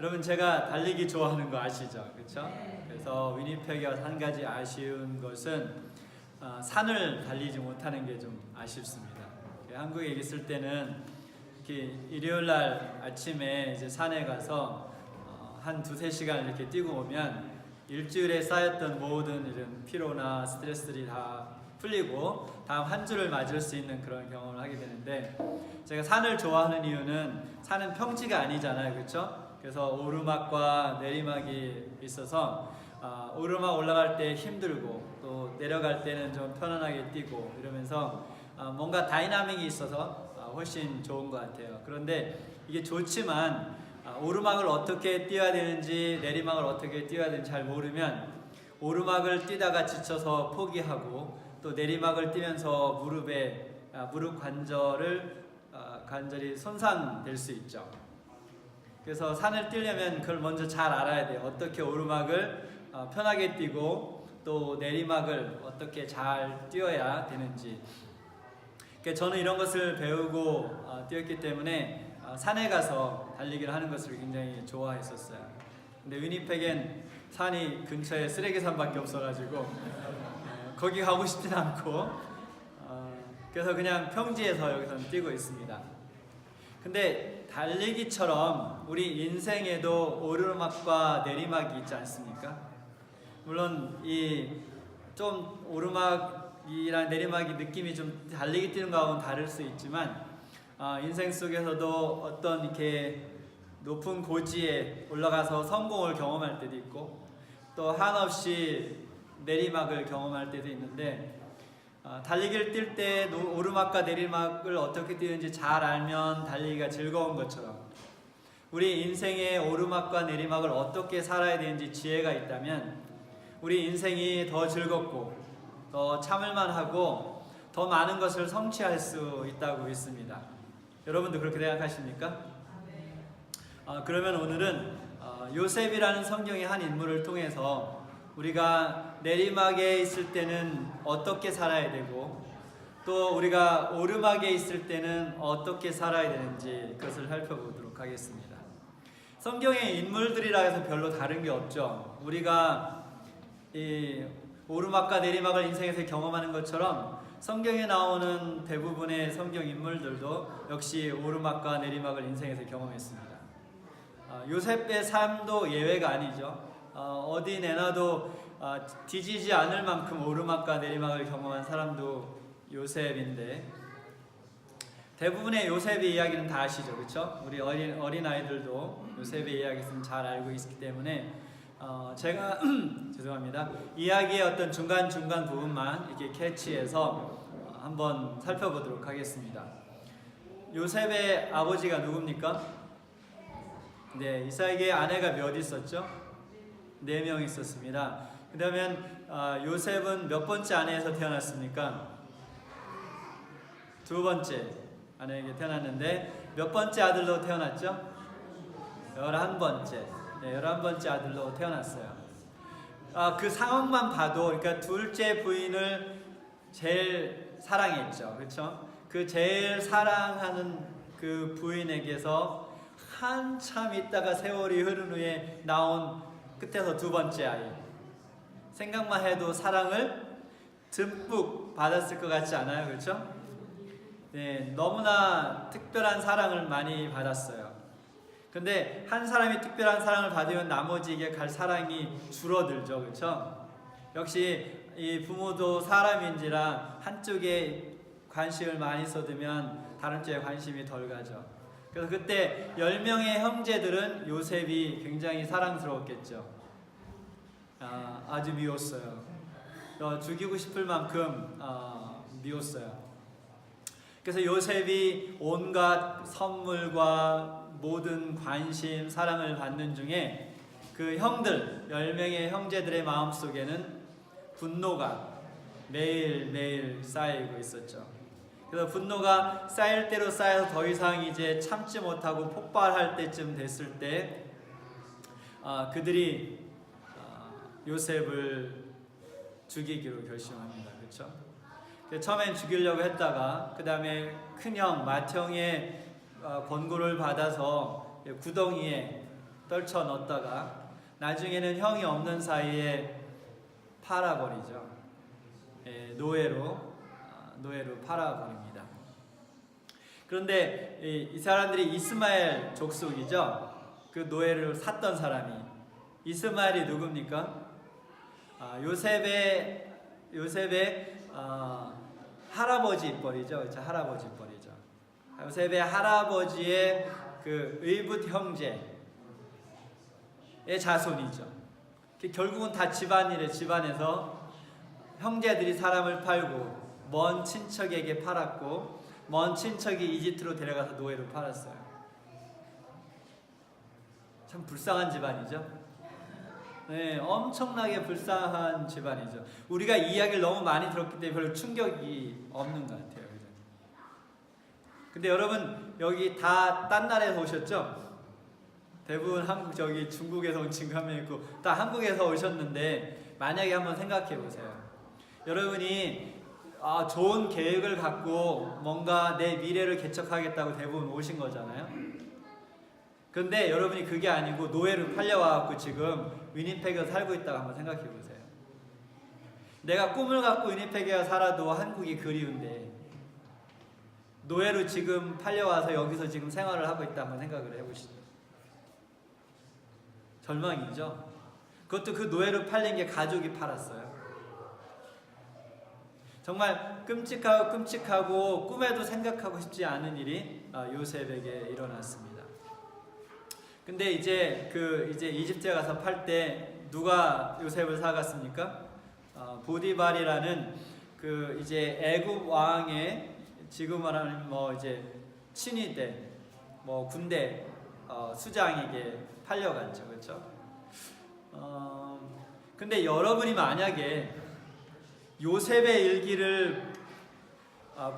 여러분 제가 달리기 좋아하는 거 아시죠? 그렇죠? 그래서 위니펙에 와서 한 가지 아쉬운 것은 산을 달리지 못하는 게 좀 아쉽습니다. 한국에 있을 때는 일요일 날 아침에 이제 산에 가서 한 두세 시간 이렇게 뛰고 오면 일주일에 쌓였던 모든 이런 피로나 스트레스들이 다 풀리고 다음 한 주를 맞을 수 있는 그런 경험을 하게 되는데, 제가 산을 좋아하는 이유는 산은 평지가 아니잖아요, 그렇죠? 그래서 오르막과 내리막이 있어서 오르막 올라갈 때 힘들고 또 내려갈 때는 좀 편안하게 뛰고 이러면서 뭔가 다이나믹이 있어서 훨씬 좋은 것 같아요. 그런데 이게 좋지만 오르막을 어떻게 뛰어야 되는지 내리막을 어떻게 뛰어야 되는지 잘 모르면 오르막을 뛰다가 지쳐서 포기하고 또 내리막을 뛰면서 무릎 관절이 손상될 수 있죠. 그래서 산을 뛰려면 그걸 먼저 잘 알아야 돼요. 어떻게 오르막을 편하게 뛰고 또 내리막을 어떻게 잘 뛰어야 되는지. 저는 이런 것을 배우고 뛰었기 때문에 산에 가서 달리기를 하는 것을 굉장히 좋아했었어요. 근데 위니펙엔 산이 근처에 쓰레기산밖에 없어가지고 거기 가고 싶진 않고 그래서 그냥 평지에서 여기서는 뛰고 있습니다. 근데 달리기처럼 우리 인생에도 오르막과 내리막이 있지 않습니까? 물론 좀 오르막이랑 내리막이 느낌이 좀 달리기 뛰는 거하고는 다를 수 있지만 인생 속에서도 어떤 이렇게 높은 고지에 올라가서 성공을 경험할 때도 있고 또 한없이 내리막을 경험할 때도 있는데, 달리기를 뛸 때 오르막과 내리막을 어떻게 뛰는지 잘 알면 달리기가 즐거운 것처럼 우리 인생의 오르막과 내리막을 어떻게 살아야 되는지 지혜가 있다면 우리 인생이 더 즐겁고 더 참을만하고 더 많은 것을 성취할 수 있다고 믿습니다. 여러분도 그렇게 생각하십니까? 그러면 오늘은 요셉이라는 성경의 한 인물을 통해서 우리가 내리막에 있을 때는 어떻게 살아야 되고 또 우리가 오르막에 있을 때는 어떻게 살아야 되는지 그것을 살펴보도록 하겠습니다. 성경의 인물들이라 해서 별로 다른 게 없죠. 우리가 이 오르막과 내리막을 인생에서 경험하는 것처럼 성경에 나오는 대부분의 성경 인물들도 역시 오르막과 내리막을 인생에서 경험했습니다. 요셉의 삶도 예외가 아니죠. 어디 내놔도 뒤지지 않을 만큼 오르막과 내리막을 경험한 사람도 요셉인데, 대부분의 요셉의 이야기는 다 아시죠, 그렇죠? 우리 어린 아이들도 요셉의 이야기는 잘 알고 있기 때문에 제가 죄송합니다. 이야기의 어떤 중간 부분만 이렇게 캐치해서 한번 살펴보도록 하겠습니다. 요셉의 아버지가 누굽니까? 네, 이삭에게 아내가 몇 있었죠? 4명 있었습니다. 그러면 요셉은 몇 번째 아내에서 태어났습니까? 2번째 아내에게 태어났는데 몇 번째 아들로 태어났죠? 11번째. 네, 11번째 아들로 태어났어요. 그 상황만 봐도, 그러니까 둘째 부인을 제일 사랑했죠, 그렇죠? 그 제일 사랑하는 그 부인에게서 한참 있다가 세월이 흐른 후에 나온 끝에서 2번째 아이. 생각만 해도 사랑을 듬뿍 받았을 것 같지 않아요, 그렇죠? 네, 너무나 특별한 사랑을 많이 받았어요. 근데 한 사람이 특별한 사랑을 받으면 나머지에게 갈 사랑이 줄어들죠, 그렇죠? 역시 이 부모도 사람인지라 한쪽에 관심을 많이 쏟으면 다른 쪽에 관심이 덜 가죠. 그래서 그때 10명의 형제들은 요셉이 굉장히 사랑스러웠겠죠. 아주 미웠어요. 죽이고 싶을 만큼 미웠어요. 그래서 요셉이 온갖 선물과 모든 관심, 사랑을 받는 중에 그 10명의 형제들의 마음속에는 분노가 매일매일 쌓이고 있었죠. 그래서 분노가 쌓일 대로 쌓여서 더 이상 이제 참지 못하고 폭발할 때쯤 됐을 때 그들이 요셉을 죽이기로 결심합니다. 그렇죠? 처음엔 죽이려고 했다가 그 다음에 큰형 맏형의 권고를 받아서 구덩이에 떨쳐 넣었다가 나중에는 형이 없는 사이에 팔아버리죠. 예, 노예로 팔아버립니다. 그런데 이 사람들이 이스마엘 족속이죠. 그 노예를 샀던 사람이 이스마엘이 누굽니까? 요셉의 할아버지 입벌이죠. 그렇죠? 할아버지 입벌이죠. 요셉의 할아버지의 그 의붓 형제의 자손이죠. 결국은 다 집안에서 형제들이 사람을 팔고 먼 친척에게 팔았고 먼 친척이 이집트로 데려가서 노예로 팔았어요. 참 불쌍한 집안이죠. 네, 엄청나게 불쌍한 집안이죠. 우리가 이 이야기를 너무 많이 들었기 때문에 별로 충격이 없는 것 같아요. 그죠? 근데 여러분 여기 다 딴 나라에서 오셨죠? 대부분 중국에서 온 친구 한 명 있고 다 한국에서 오셨는데 만약에 한번 생각해 보세요. 여러분이 좋은 계획을 갖고 뭔가 내 미래를 개척하겠다고 대부분 오신 거잖아요. 그런데 여러분이 그게 아니고 노예로 팔려와갖고 지금 위니페그에 살고 있다고 한번 생각해 보세요. 내가 꿈을 갖고 위니페그에 살아도 한국이 그리운데 노예로 지금 팔려와서 여기서 지금 생활을 하고 있다 한번 생각을 해보시죠. 절망이죠. 그것도 그 노예로 팔린 게 가족이 팔았어요. 정말 끔찍하고 꿈에도 생각하고 싶지 않은 일이 요셉에게 일어났습니다. 근데 이제 이집트에 가서 팔 때 누가 요셉을 사갔습니까? 보디발이라는 이제 애굽 왕의 지금 말하는 친위대 군대 수장에게 팔려갔죠. 그렇죠? 근데 여러분이 만약에 요셉의 일기를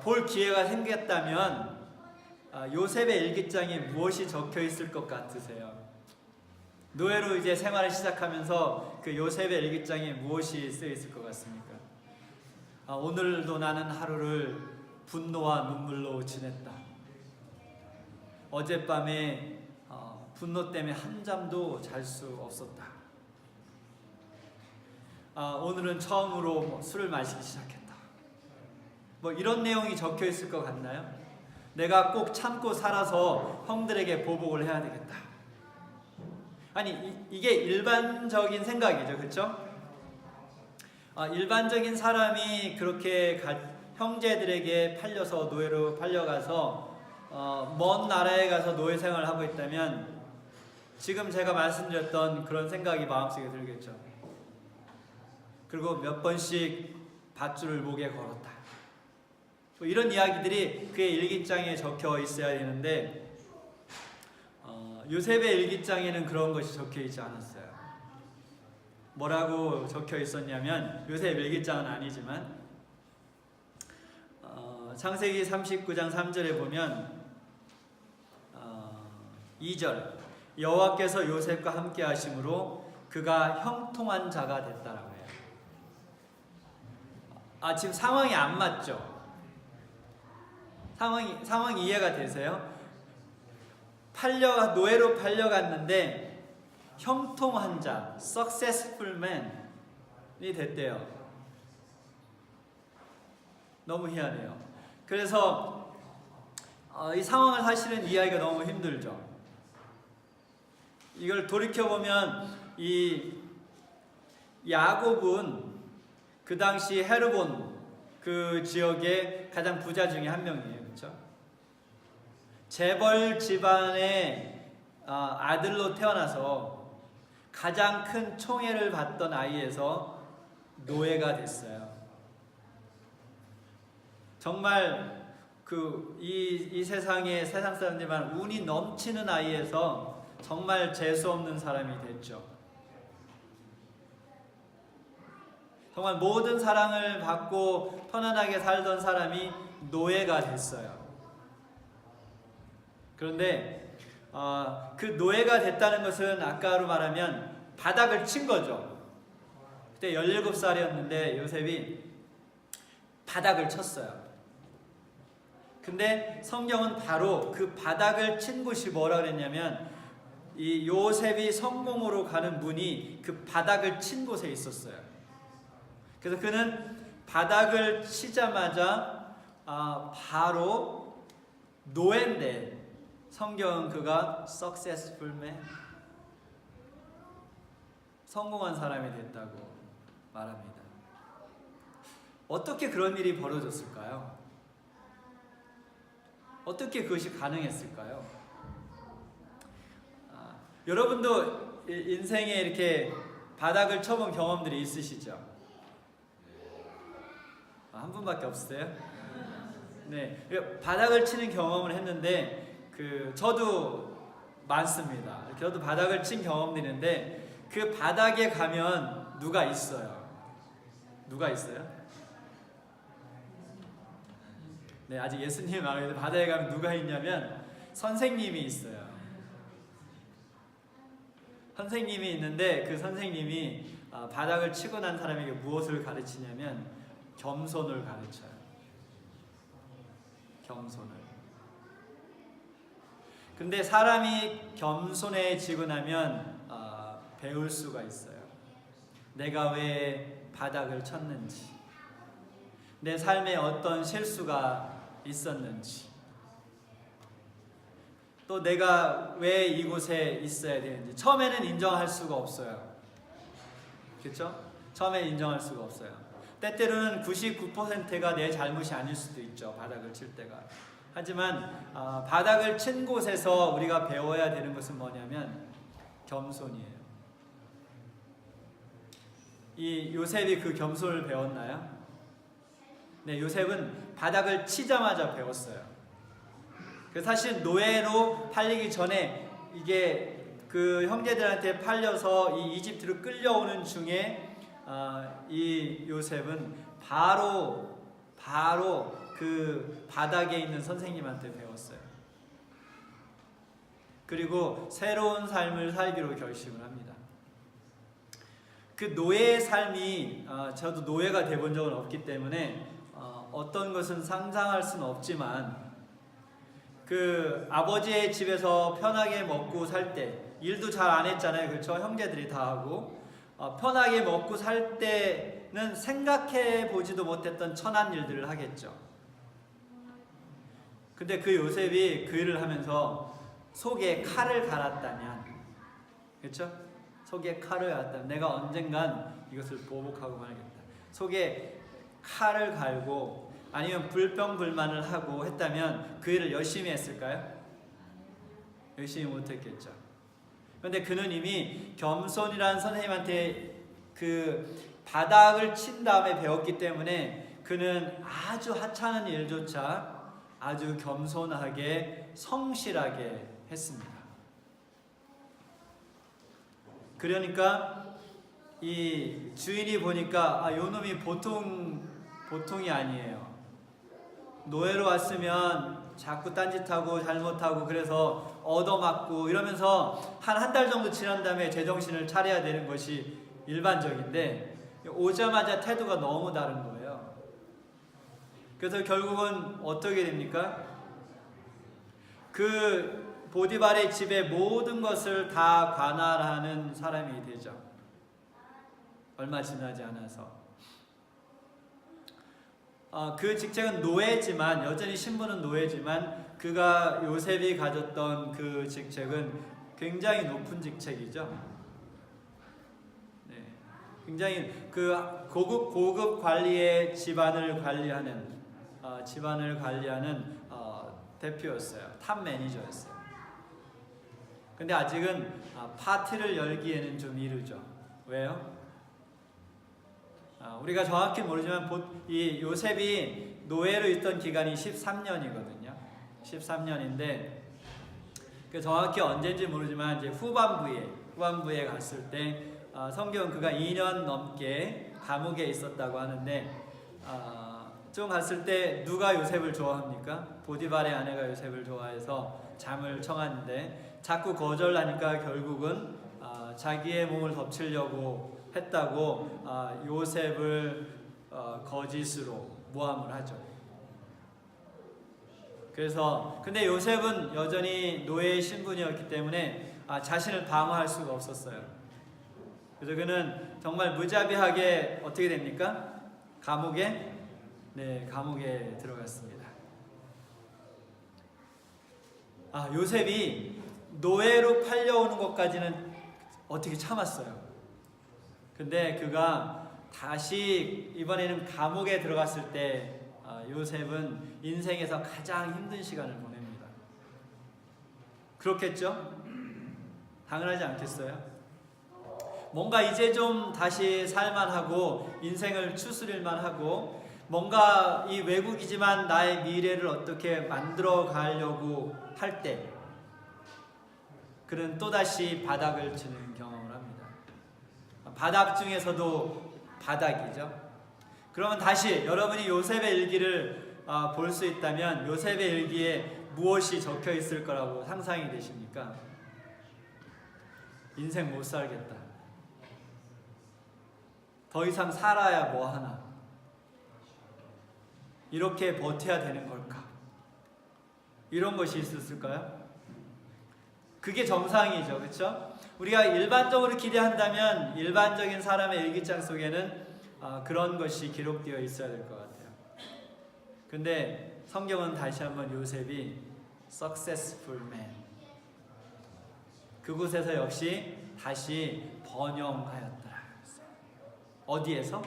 볼 기회가 생겼다면 요셉의 일기장에 무엇이 적혀 있을 것 같으세요? 노예로 이제 생활을 시작하면서 그 요셉의 일기장에 무엇이 쓰여 있을 것 같습니까? 오늘도 나는 하루를 분노와 눈물로 지냈다. 어젯밤에 분노 때문에 한잠도 잘 수 없었다. 오늘은 처음으로 술을 마시기 시작했다. 이런 내용이 적혀 있을 것 같나요? 내가 꼭 참고 살아서 형들에게 보복을 해야 되겠다. 아니 이게 일반적인 생각이죠. 그렇죠? 일반적인 사람이 그렇게 형제들에게 팔려서 노예로 팔려가서 먼 나라에 가서 노예 생활을 하고 있다면 지금 제가 말씀드렸던 그런 생각이 마음속에 들겠죠. 그리고 몇 번씩 밧줄을 목에 걸었다. 이런 이야기들이 그의 일기장에 적혀 있어야 되는데 요셉의 일기장에는 그런 것이 적혀 있지 않았어요. 뭐라고 적혀 있었냐면 요셉 일기장은 아니지만 창세기 39장 3절에 보면 2절 여호와께서 요셉과 함께 하심으로 그가 형통한 자가 됐다라고 해요. 지금 상황이 안 맞죠? 상황이 이해가 되세요? 노예로 팔려갔는데 형통한 자, successful man이 됐대요. 너무 희한해요. 그래서 이 상황을 사실은 이해하기가 너무 힘들죠. 이걸 돌이켜보면 이 야곱은 그 당시 헤르본 그 지역의 가장 부자 중에 한 명이에요. 그렇죠? 재벌 집안의 아들로 태어나서 가장 큰 총애를 받던 아이에서 노예가 됐어요. 정말 이 세상 사람들만 운이 넘치는 아이에서 정말 재수 없는 사람이 됐죠. 정말 모든 사랑을 받고 편안하게 살던 사람이 노예가 됐어요. 그런데 그 노예가 됐다는 것은 아까로 말하면 바닥을 친 거죠. 그때 17살이었는데 요셉이 바닥을 쳤어요. 근데 성경은 바로 그 바닥을 친 곳이 뭐라 그랬냐면 이 요셉이 성공으로 가는 문이 그 바닥을 친 곳에 있었어요. 그래서 그는 바닥을 치자마자 바로 노예인데 성경은 그가 successful man, 성공한 사람이 됐다고 말합니다. 어떻게 그런 일이 벌어졌을까요? 어떻게 그것이 가능했을까요? 여러분도 인생에 이렇게 바닥을 쳐본 경험들이 있으시죠? 한 분밖에 없으세요? 네, 바닥을 치는 경험을 했는데 저도 많습니다. 저도 바닥을 친 경험들이 있는데 그 바닥에 가면 누가 있어요? 누가 있어요? 네, 아직 예수님 말하는데 바다에 가면 누가 있냐면 선생님이 있어요. 선생님이 있는데 그 선생님이 바닥을 치고 난 사람에게 무엇을 가르치냐면 겸손을 가르쳐요. 겸손을. 근데 사람이 겸손해지고 나면 배울 수가 있어요. 내가 왜 바닥을 쳤는지, 내 삶에 어떤 실수가 있었는지, 또 내가 왜 이곳에 있어야 되는지. 처음에는 인정할 수가 없어요. 그렇죠? 처음에 인정할 수가 없어요. 때때로는 99%가 내 잘못이 아닐 수도 있죠. 바닥을 칠 때가. 하지만 바닥을 친 곳에서 우리가 배워야 되는 것은 뭐냐면 겸손이에요. 이 요셉이 그 겸손을 배웠나요? 네, 요셉은 바닥을 치자마자 배웠어요. 사실 노예로 팔리기 전에 이게 그 형제들한테 팔려서 이 이집트로 끌려오는 중에 이 요셉은 바로 그 바닥에 있는 선생님한테 배웠어요. 그리고 새로운 삶을 살기로 결심을 합니다. 그 노예의 삶이 저도 노예가 돼본 적은 없기 때문에 어떤 것은 상상할 수는 없지만 그 아버지의 집에서 편하게 먹고 살 때, 일도 잘 안 했잖아요. 그렇죠? 형제들이 다 하고 편하게 먹고 살 때는 생각해 보지도 못했던 천한 일들을 하겠죠. 근데 그 요셉이 그 일을 하면서 속에 칼을 갈았다면, 그렇죠? 속에 칼을 갈았다면 내가 언젠간 이것을 보복하고 말겠다. 속에 칼을 갈고 아니면 불평불만을 하고 했다면 그 일을 열심히 했을까요? 열심히 못했겠죠. 그런데 그는 이미 겸손이라는 선생님한테 그 바닥을 친 다음에 배웠기 때문에 그는 아주 하찮은 일조차 아주 겸손하게 성실하게 했습니다. 그러니까 이 주인이 보니까 요 놈이 보통이 아니에요. 노예로 왔으면 자꾸 딴짓하고 잘못하고 그래서 얻어맞고 이러면서 한 달 정도 지난 다음에 제정신을 차려야 되는 것이 일반적인데 오자마자 태도가 너무 다른 거예요. 그래서 결국은 어떻게 됩니까? 그 보디발의 집의 모든 것을 다 관할하는 사람이 되죠. 얼마 지나지 않아서. 그 직책은 노예지만, 여전히 신분은 노예지만 그가 요셉이 가졌던 그 직책은 굉장히 높은 직책이죠. 네, 굉장히 그 고급 관리의 집안을 관리하는 대표였어요. 탑 매니저였어요. 근데 아직은 파티를 열기에는 좀 이르죠. 왜요? 우리가 정확히 모르지만 이 요셉이 노예로 있던 기간이 13년이거든요. 13년인데 그 정확히 언제인지 모르지만 이제 후반부에 갔을 때 성경은 그가 2년 넘게 감옥에 있었다고 하는데 좀 갔을 때 누가 요셉을 좋아합니까? 보디발의 아내가 요셉을 좋아해서 잠을 청하는데 자꾸 거절하니까 결국은 자기의 몸을 덮치려고 했다고 요셉을 거짓으로 모함을 하죠. 그래서 근데 요셉은 여전히 노예의 신분이었기 때문에 자신을 방어할 수가 없었어요. 그래서 그는 정말 무자비하게 어떻게 됩니까? 감옥에 들어갔습니다. 요셉이 노예로 팔려오는 것까지는 어떻게 참았어요. 근데 그가 다시 이번에는 감옥에 들어갔을 때 요셉은 인생에서 가장 힘든 시간을 보냅니다. 그렇겠죠? 당연하지 않겠어요? 뭔가 이제 좀 다시 살만하고 인생을 추스릴만 하고 뭔가 이 외국이지만 나의 미래를 어떻게 만들어 가려고 할 때 그는 또다시 바닥을 치는 경험을 합니다. 바닥 중에서도 바닥이죠. 그러면 다시 여러분이 요셉의 일기를 볼 수 있다면 요셉의 일기에 무엇이 적혀 있을 거라고 상상이 되십니까? 인생 못 살겠다. 더 이상 살아야 뭐 하나. 이렇게 버텨야 되는 걸까? 이런 것이 있었을까요? 그게 정상이죠. 그렇죠? 우리가 일반적으로 기대한다면 일반적인 사람의 일기장 속에는 그런 것이 기록되어 있어야 될 것 같아요. 근데 성경은 다시 한번 요셉이 successful man, 그곳에서 역시 다시 번영하였더라. 어디에서?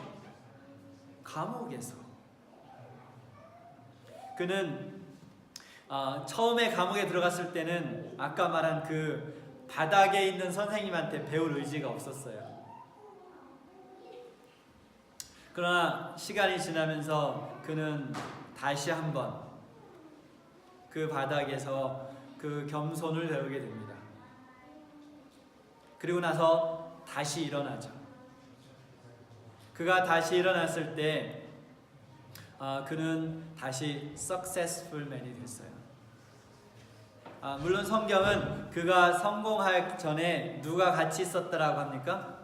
감옥에서. 그는 처음에 감옥에 들어갔을 때는 아까 말한 그 바닥에 있는 선생님한테 배울 의지가 없었어요. 그러나 시간이 지나면서 그는 다시 한번 그 바닥에서 그 겸손을 배우게 됩니다. 그리고 나서 다시 일어나죠. 그가 다시 일어났을 때 그는 다시 successful man이 됐어요. 물론 성경은 그가 성공하기 전에 누가 같이 있었다라고 합니까?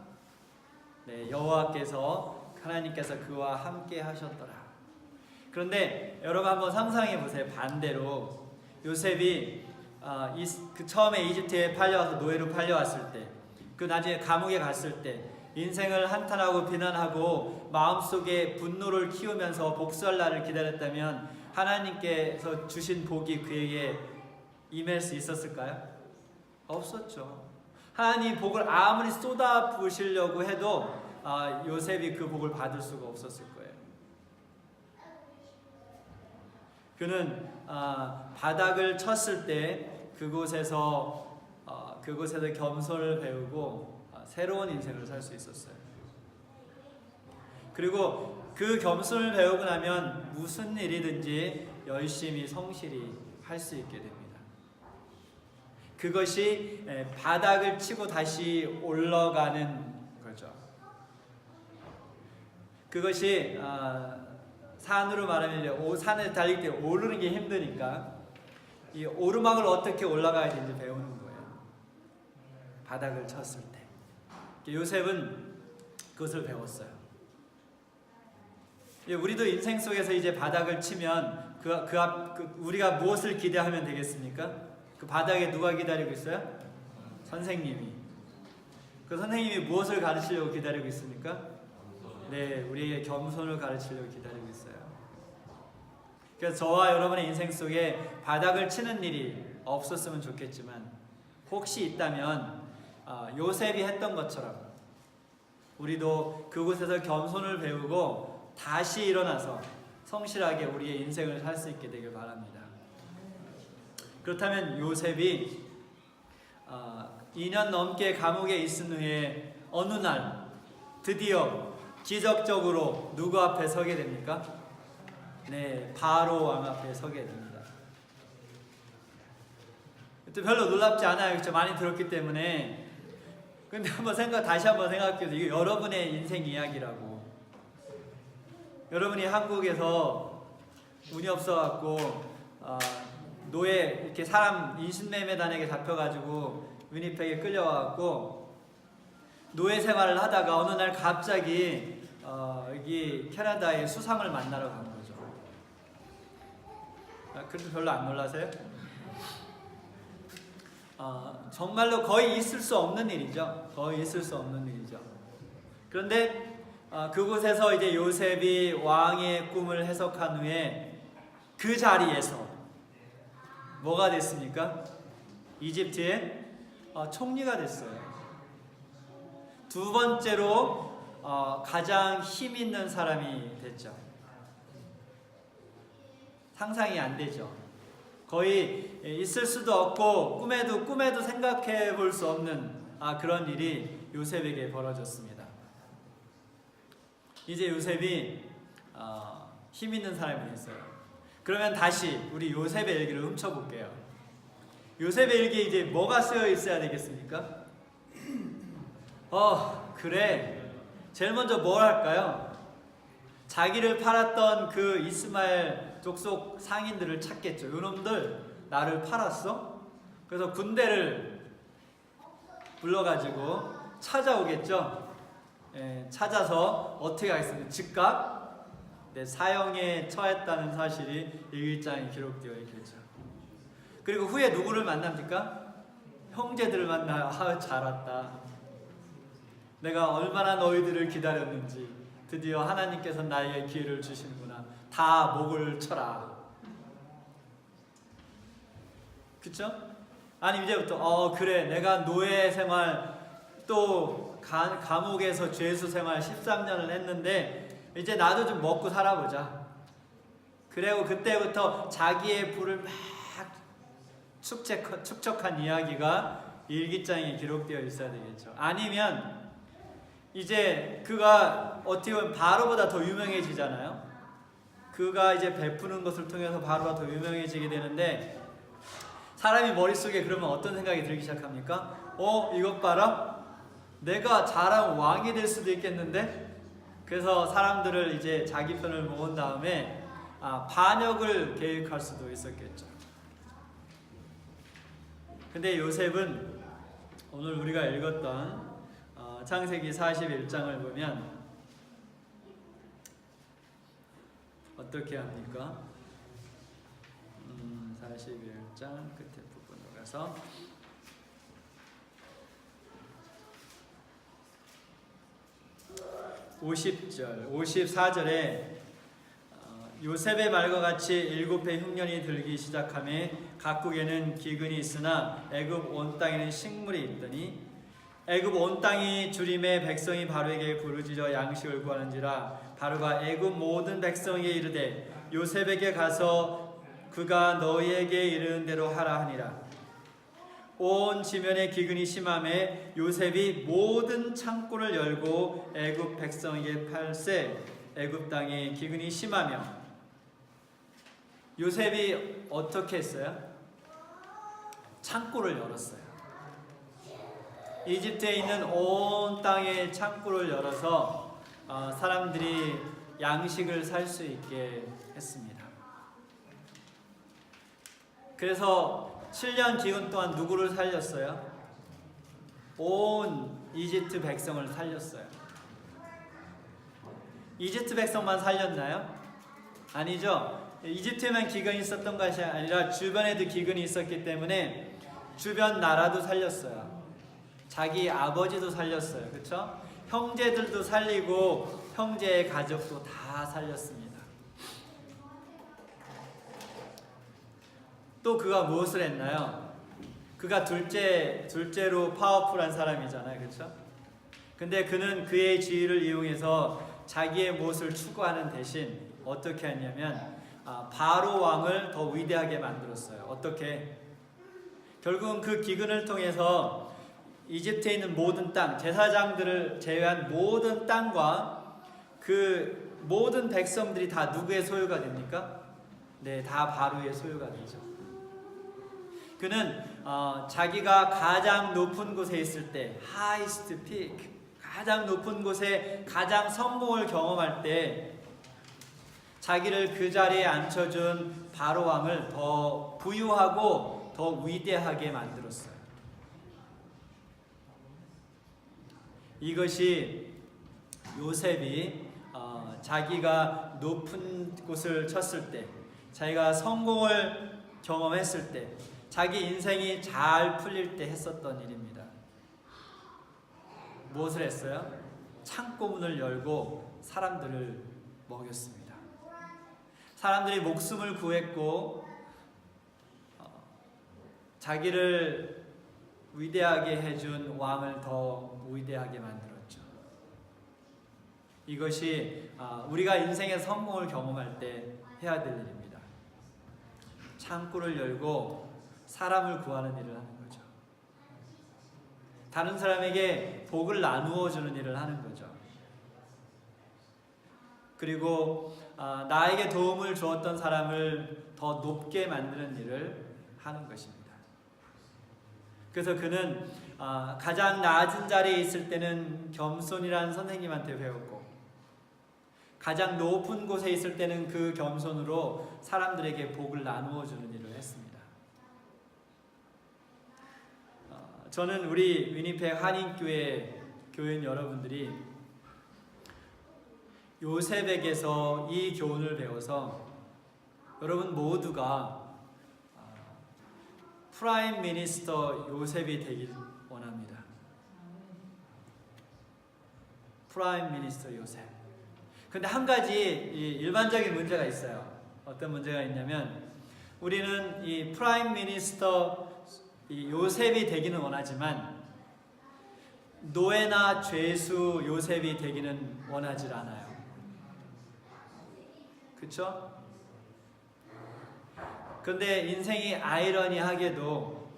네, 여호와께서 하나님께서 그와 함께 하셨더라. 그런데 여러분 한번 상상해 보세요. 반대로 요셉이 그 처음에 이집트에 팔려와서 노예로 팔려왔을 때, 그 나중에 감옥에 갔을 때 인생을 한탄하고 비난하고 마음속에 분노를 키우면서 복수할 날을 기다렸다면 하나님께서 주신 복이 그에게 임할 수 있었을까요? 없었죠. 하나님 복을 아무리 쏟아 부으시려고 해도 요셉이 그 복을 받을 수가 없었을 거예요. 그는 바닥을 쳤을 때 그곳에서 겸손을 배우고 새로운 인생을 살 수 있었어요. 그리고 그 겸손을 배우고 나면 무슨 일이든지 열심히 성실히 할 수 있게 됩니다. 그것이 바닥을 치고 다시 올라가는 거죠. 그것이 산으로 말하면 산을 달릴 때 오르는 게 힘드니까 이 오르막을 어떻게 올라가야 되는지 배우는 거예요. 바닥을 쳤을 때. 요셉은 그것을 배웠어요. 우리도 인생 속에서 이제 바닥을 치면 우리가 무엇을 기대하면 되겠습니까? 그 바닥에 누가 기다리고 있어요? 선생님이. 그 선생님이 무엇을 가르치려고 기다리고 있습니까? 네, 우리에게 겸손을 가르치려고 기다리고 있어요. 그래서 저와 여러분의 인생 속에 바닥을 치는 일이 없었으면 좋겠지만 혹시 있다면 요셉이 했던 것처럼 우리도 그곳에서 겸손을 배우고 다시 일어나서 성실하게 우리의 인생을 살 수 있게 되길 바랍니다. 그렇다면 요셉이 2년 넘게 감옥에 있은 후에 어느 날 드디어 기적적으로 누구 앞에 서게 됩니까? 네, 바로 왕 앞에 서게 됩니다. 또 별로 놀랍지 않아요. 그렇죠? 많이 들었기 때문에. 근데 다시 한번 생각해도 이게 여러분의 인생 이야기라고. 여러분이 한국에서 운이 없어갖고 노예 이렇게 사람 인신매매단에게 잡혀가지고 위니펙에 끌려와갖고 노예 생활을 하다가 어느 날 갑자기 여기 캐나다의 수상을 만나러 간 거죠. 그래도 별로 안 놀라세요? 정말로 거의 있을 수 없는 일이죠. 거의 있을 수 없는 일이죠. 그런데 그곳에서 이제 요셉이 왕의 꿈을 해석한 후에 그 자리에서 뭐가 됐습니까? 이집트의 총리가 됐어요. 두 번째로 가장 힘 있는 사람이 됐죠. 상상이 안 되죠. 거의 있을 수도 없고 꿈에도 생각해 볼 수 없는 그런 일이 요셉에게 벌어졌습니다. 이제 요셉이 힘 있는 사람이 됐어요. 그러면 다시 우리 요셉의 일기를 훔쳐볼게요. 요셉의 일기에 이제 뭐가 쓰여 있어야 되겠습니까? 그래. 제일 먼저 뭘 할까요? 자기를 팔았던 그 이스마엘 족속 상인들을 찾겠죠. 요놈들 나를 팔았어? 그래서 군대를 불러가지고 찾아오겠죠. 찾아서 어떻게 하겠습니까? 즉각 사형에 처했다는 사실이 일기장에 기록되어 있겠죠. 그리고 후에 누구를 만납니까? 형제들을 만나요. 잘 왔다. 내가 얼마나 너희들을 기다렸는지 드디어 하나님께서 나에게 기회를 주시는구나. 다 목을 쳐라. 그쵸? 아니 이제부터 그래 내가 노예 생활 또 감옥에서 죄수 생활 13년을 했는데 이제 나도 좀 먹고 살아보자. 그리고 그때부터 자기의 부를 막 축적한 이야기가 일기장에 기록되어 있어야 되겠죠. 아니면 이제 그가 어떻게 보면 바로보다 더 유명해지잖아요. 그가 이제 베푸는 것을 통해서 바로보다 더 유명해지게 되는데 사람이 머릿속에 그러면 어떤 생각이 들기 시작합니까? 이것 봐라. 내가 잘하면 왕이 될 수도 있겠는데? 그래서 사람들을 이제 자기 편을 모은 다음에 반역을 계획할 수도 있었겠죠. 근데 요셉은 오늘 우리가 읽었던 창세기 41장을 보면 어떻게 합니까? 41장 끝에 부분으로 가서 50절, 54절에 요셉의 말과 같이 7해 흉년이 들기 시작하며 각국에는 기근이 있으나 애굽 온 땅에는 식물이 있더니 애굽 온 땅이 주림에 백성이 바로에게 부르짖어 양식을 구하는지라 바로가 애굽 모든 백성에게 이르되 요셉에게 가서 그가 너희에게 이르는 대로 하라 하니라. 온 지면에 기근이 심하매 요셉이 모든 창고를 열고 애굽 백성에게 팔세 애굽 땅에 기근이 심하며. 요셉이 어떻게 했어요? 창고를 열었어요. 이집트에 있는 온 땅의 창고를 열어서 사람들이 양식을 살 수 있게 했습니다. 그래서 7년 기간 동안 누구를 살렸어요? 온 이집트 백성을 살렸어요. 이집트 백성만 살렸나요? 아니죠. 이집트에만 기근이 있었던 것이 아니라 주변에도 기근이 있었기 때문에 주변 나라도 살렸어요. 자기 아버지도 살렸어요. 그렇죠? 형제들도 살리고 형제의 가족도 다 살렸습니다. 또 그가 무엇을 했나요? 그가 둘째로 파워풀한 사람이잖아요. 그렇죠? 근데 그는 그의 지위를 이용해서 자기의 무엇을 추구하는 대신 어떻게 했냐면 바로 왕을 더 위대하게 만들었어요. 어떻게? 결국은 그 기근을 통해서 이집트에 있는 모든 땅, 제사장들을 제외한 모든 땅과 그 모든 백성들이 다 누구의 소유가 됩니까? 네, 다 바로의 소유가 되죠. 그는 자기가 가장 높은 곳에 있을 때, highest peak, 가장 높은 곳에 가장 성공을 경험할 때 자기를 그 자리에 앉혀준 바로 왕을 더 부유하고 더 위대하게 만들었어요. 이것이 요셉이 자기가 높은 곳을 쳤을 때, 자기가 성공을 경험했을 때, 자기 인생이 잘 풀릴 때 했었던 일입니다. 무엇을 했어요? 창고문을 열고 사람들을 먹였습니다. 사람들이 목숨을 구했고 자기를 위대하게 해준 왕을 더 위대하게 만들었죠. 이것이 우리가 인생의 성공을 경험할 때 해야 될 일입니다. 창고를 열고 사람을 구하는 일을 하는 거죠. 다른 사람에게 복을 나누어 주는 일을 하는 거죠. 그리고 나에게 도움을 주었던 사람을 더 높게 만드는 일을 하는 것입니다. 그래서 그는 가장 낮은 자리에 있을 때는 겸손이라는 선생님한테 배웠고, 가장 높은 곳에 있을 때는 그 겸손으로 사람들에게 복을 나누어 주는 일을 했습니다. 저는 우리 위니펙 한인교회 교인 여러분들이 요셉에게서 이 교훈을 배워서 여러분 모두가 프라임 미니스터 요셉이 되길 원합니다. 프라임 미니스터 요셉. 근데 한 가지 일반적인 문제가 있어요. 어떤 문제가 있냐면, 우리는 이 프라임 미니스터 요셉이 되기는 원하지만 노예나 죄수 요셉이 되기는 원하지 않아요. 그렇죠? 그런데 인생이 아이러니하게도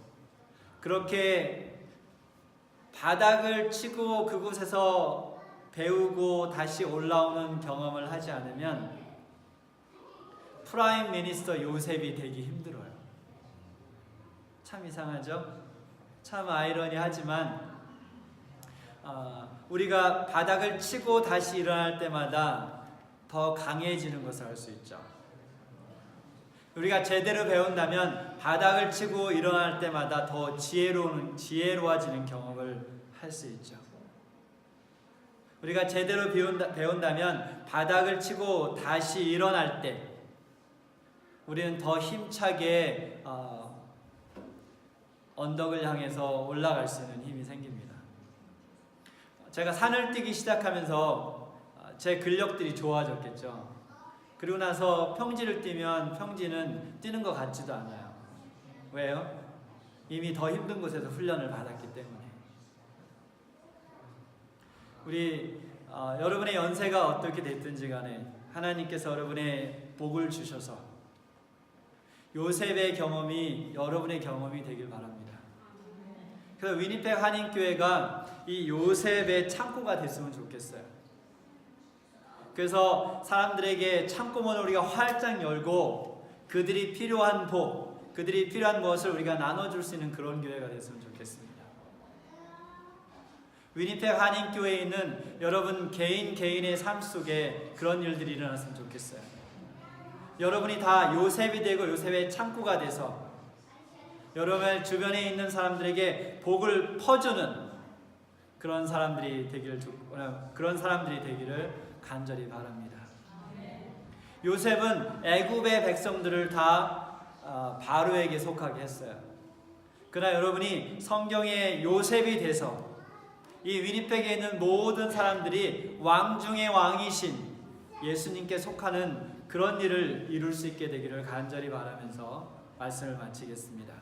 그렇게 바닥을 치고 그곳에서 배우고 다시 올라오는 경험을 하지 않으면 프라임 미니스터 요셉이 되기 힘들어요. 참 이상하죠? 참 아이러니하지만 우리가 바닥을 치고 다시 일어날 때마다 더 강해지는 것을 알 수 있죠. 우리가 제대로 배운다면 바닥을 치고 일어날 때마다 더 지혜로워지는 경험을 할 수 있죠. 우리가 제대로 배운다면 바닥을 치고 다시 일어날 때 우리는 더 힘차게 언덕을 향해서 올라갈 수 있는 힘이 생깁니다. 제가 산을 뛰기 시작하면서 제 근력들이 좋아졌겠죠. 그리고 나서 평지를 뛰면 평지는 뛰는 것 같지도 않아요. 왜요? 이미 더 힘든 곳에서 훈련을 받았기 때문에. 우리 여러분의 연세가 어떻게 됐든지 간에 하나님께서 여러분의 복을 주셔서 요셉의 경험이 여러분의 경험이 되길 바랍니다. 그래서 위니펙 한인교회가 이 요셉의 창고가 됐으면 좋겠어요. 그래서 사람들에게 창고문을 우리가 활짝 열고 그들이 필요한 복, 그들이 필요한 것을 우리가 나눠줄 수 있는 그런 교회가 됐으면 좋겠습니다. 위니펙 한인교회에 있는 여러분 개인의 삶 속에 그런 일들이 일어났으면 좋겠어요. 여러분이 다 요셉이 되고 요셉의 창고가 돼서 여러분 주변에 있는 사람들에게 복을 퍼주는 그런 사람들이 되기를 간절히 바랍니다. 요셉은 애굽의 백성들을 다 바로에게 속하게 했어요. 그러나 여러분이 성경의 요셉이 돼서 이 위니펙에 있는 모든 사람들이 왕 중의 왕이신 예수님께 속하는 그런 일을 이룰 수 있게 되기를 간절히 바라면서 말씀을 마치겠습니다.